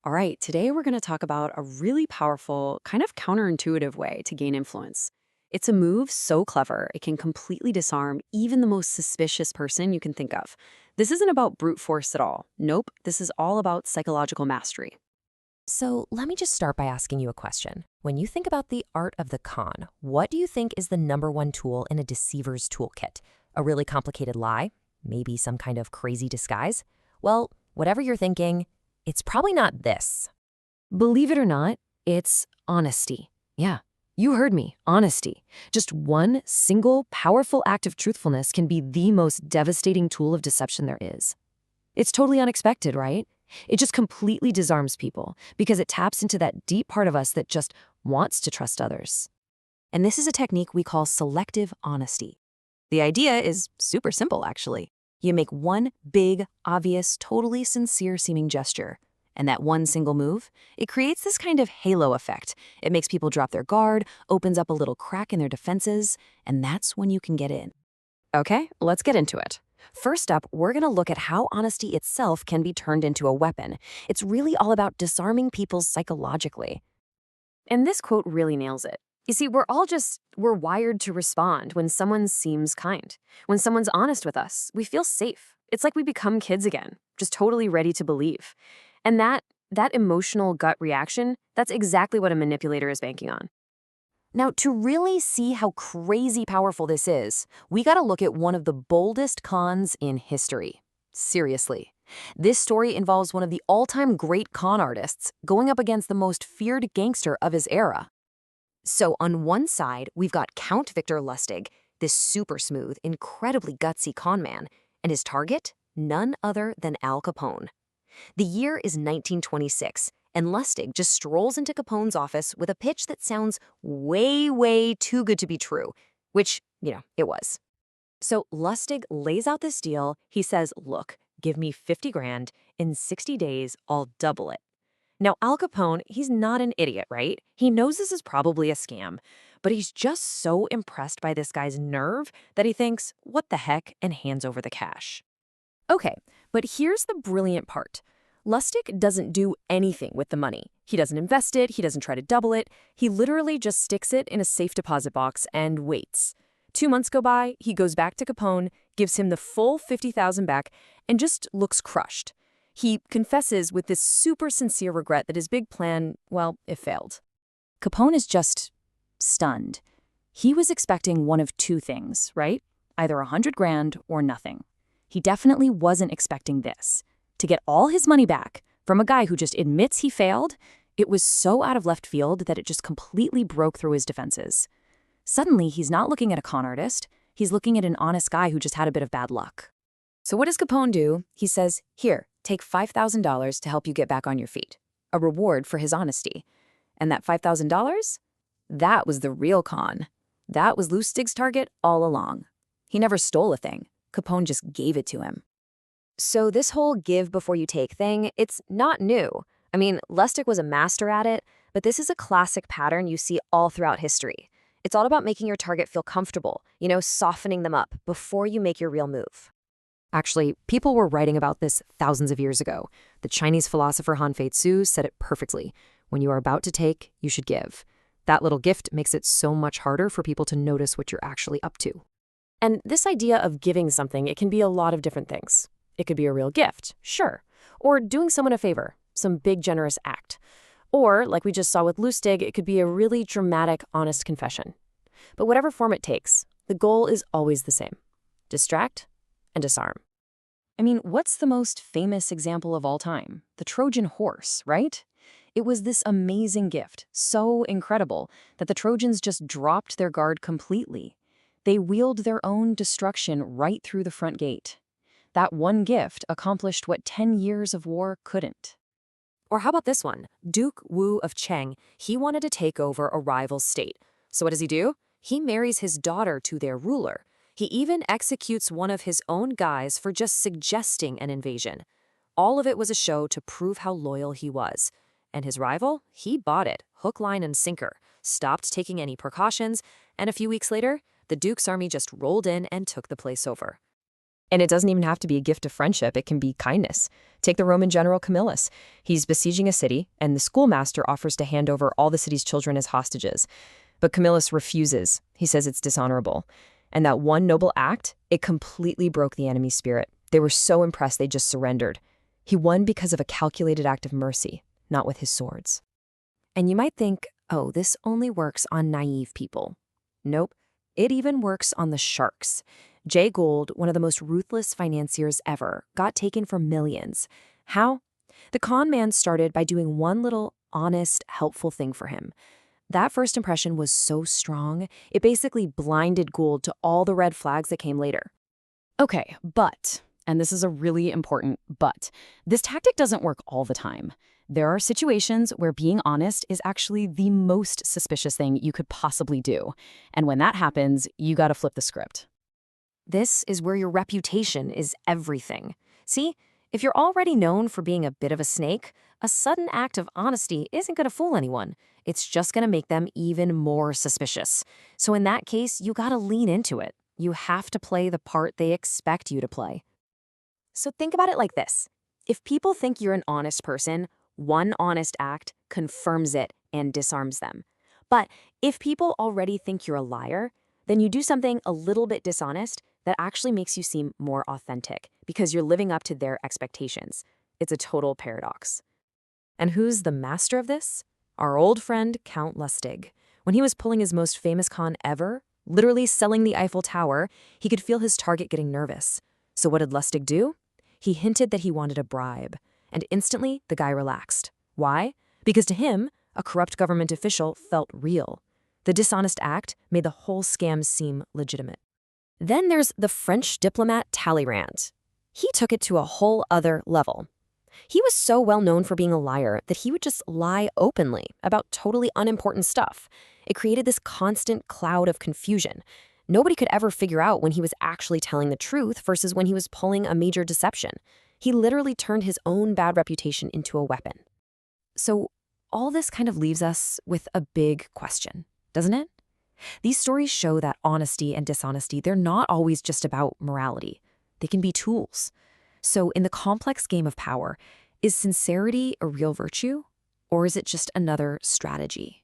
All right, today we're going to talk about a really powerful, kind of counterintuitive way to gain influence. It's a move so clever, it can completely disarm even the most suspicious person you can think of. This isn't about brute force at all. Nope, this is all about psychological mastery. So let me just start by asking you a question. When you think about the art of the con, what do you think is the number one tool in a deceiver's toolkit? A really complicated lie? Maybe some kind of crazy disguise? Well, whatever you're thinking, it's probably not this. Believe it or not, it's honesty. Yeah, you heard me, honesty. Just one single powerful act of truthfulness can be the most devastating tool of deception there is. It's totally unexpected, right? It just completely disarms people because it taps into that deep part of us that just wants to trust others. And this is a technique we call selective honesty. The idea is super simple, actually. You make one big, obvious, totally sincere-seeming gesture. And that one single move, it creates this kind of halo effect. It makes people drop their guard, opens up a little crack in their defenses, and that's when you can get in. Okay, let's get into it. First up, we're going to look at how honesty itself can be turned into a weapon. It's really all about disarming people psychologically. And this quote really nails it. You see, we're wired to respond when someone seems kind. When someone's honest with us, we feel safe. It's like we become kids again, just totally ready to believe. And that emotional gut reaction, that's exactly what a manipulator is banking on. Now, to really see how crazy powerful this is, we gotta look at one of the boldest cons in history. Seriously. This story involves one of the all-time great con artists going up against the most feared gangster of his era. So on one side, we've got Count Victor Lustig, this super smooth, incredibly gutsy con man, and his target, none other than Al Capone. The year is 1926, and Lustig just strolls into Capone's office with a pitch that sounds way, way too good to be true, which, it was. So Lustig lays out this deal. He says, look, give me 50 grand. In 60 days, I'll double it. Now, Al Capone, he's not an idiot, right? He knows this is probably a scam, but he's just so impressed by this guy's nerve that he thinks, what the heck, and hands over the cash. Okay, but here's the brilliant part. Lustig doesn't do anything with the money. He doesn't invest it, he doesn't try to double it. He literally just sticks it in a safe deposit box and waits. 2 months go by, he goes back to Capone, gives him the full 50,000 back, and just looks crushed. He confesses with this super sincere regret that his big plan, well, it failed. Capone is just stunned. He was expecting one of two things, right? Either 100 grand or nothing. He definitely wasn't expecting this. To get all his money back from a guy who just admits he failed, it was so out of left field that it just completely broke through his defenses. Suddenly, he's not looking at a con artist. He's looking at an honest guy who just had a bit of bad luck. So what does Capone do? He says, here, take $5,000 to help you get back on your feet. A reward for his honesty. And that $5,000? That was the real con. That was Lustig's target all along. He never stole a thing. Capone just gave it to him. So this whole give before you take thing, it's not new. I mean, Lustig was a master at it, but this is a classic pattern you see all throughout history. It's all about making your target feel comfortable, softening them up before you make your real move. Actually, people were writing about this thousands of years ago. The Chinese philosopher Han Fei-Tzu said it perfectly. When you are about to take, you should give. That little gift makes it so much harder for people to notice what you're actually up to. And this idea of giving something, it can be a lot of different things. It could be a real gift, sure. Or doing someone a favor, some big generous act. Or, like we just saw with Lustig, it could be a really dramatic, honest confession. But whatever form it takes, the goal is always the same. Distract and disarm. I mean, what's the most famous example of all time? The Trojan Horse, right? It was this amazing gift, so incredible, that the Trojans just dropped their guard completely. They wheeled their own destruction right through the front gate. That one gift accomplished what 10 years of war couldn't. Or how about this one? Duke Wu of Cheng, he wanted to take over a rival state. So what does he do? He marries his daughter to their ruler. He even executes one of his own guys for just suggesting an invasion. All of it was a show to prove how loyal he was. And his rival, he bought it, hook, line, and sinker, stopped taking any precautions, and a few weeks later, the Duke's army just rolled in and took the place over. And it doesn't even have to be a gift of friendship. It can be kindness. Take the Roman general Camillus. He's besieging a city, and the schoolmaster offers to hand over all the city's children as hostages. But Camillus refuses. He says it's dishonorable. And that one noble act, it completely broke the enemy's spirit. They were so impressed they just surrendered. He won because of a calculated act of mercy, not with his swords. And you might think, oh, this only works on naive people. Nope, it even works on the sharks. Jay Gould, one of the most ruthless financiers ever, got taken for millions. How? The con man started by doing one little, honest, helpful thing for him. That first impression was so strong, it basically blinded Gould to all the red flags that came later. Okay, but, and this is a really important but, this tactic doesn't work all the time. There are situations where being honest is actually the most suspicious thing you could possibly do. And when that happens, you gotta flip the script. This is where your reputation is everything. See, if you're already known for being a bit of a snake, a sudden act of honesty isn't going to fool anyone. It's just going to make them even more suspicious. So in that case, you got to lean into it. You have to play the part they expect you to play. So think about it like this. If people think you're an honest person, one honest act confirms it and disarms them. But if people already think you're a liar, then you do something a little bit dishonest that actually makes you seem more authentic because you're living up to their expectations. It's a total paradox. And who's the master of this? Our old friend, Count Lustig. When he was pulling his most famous con ever, literally selling the Eiffel Tower, he could feel his target getting nervous. So what did Lustig do? He hinted that he wanted a bribe. And instantly, the guy relaxed. Why? Because to him, a corrupt government official felt real. The dishonest act made the whole scam seem legitimate. Then there's the French diplomat Talleyrand. He took it to a whole other level. He was so well known for being a liar that he would just lie openly about totally unimportant stuff. It created this constant cloud of confusion. Nobody could ever figure out when he was actually telling the truth versus when he was pulling a major deception. He literally turned his own bad reputation into a weapon. So all this kind of leaves us with a big question, doesn't it? These stories show that honesty and dishonesty, they're not always just about morality. They can be tools. So in the complex game of power, is sincerity a real virtue, or is it just another strategy?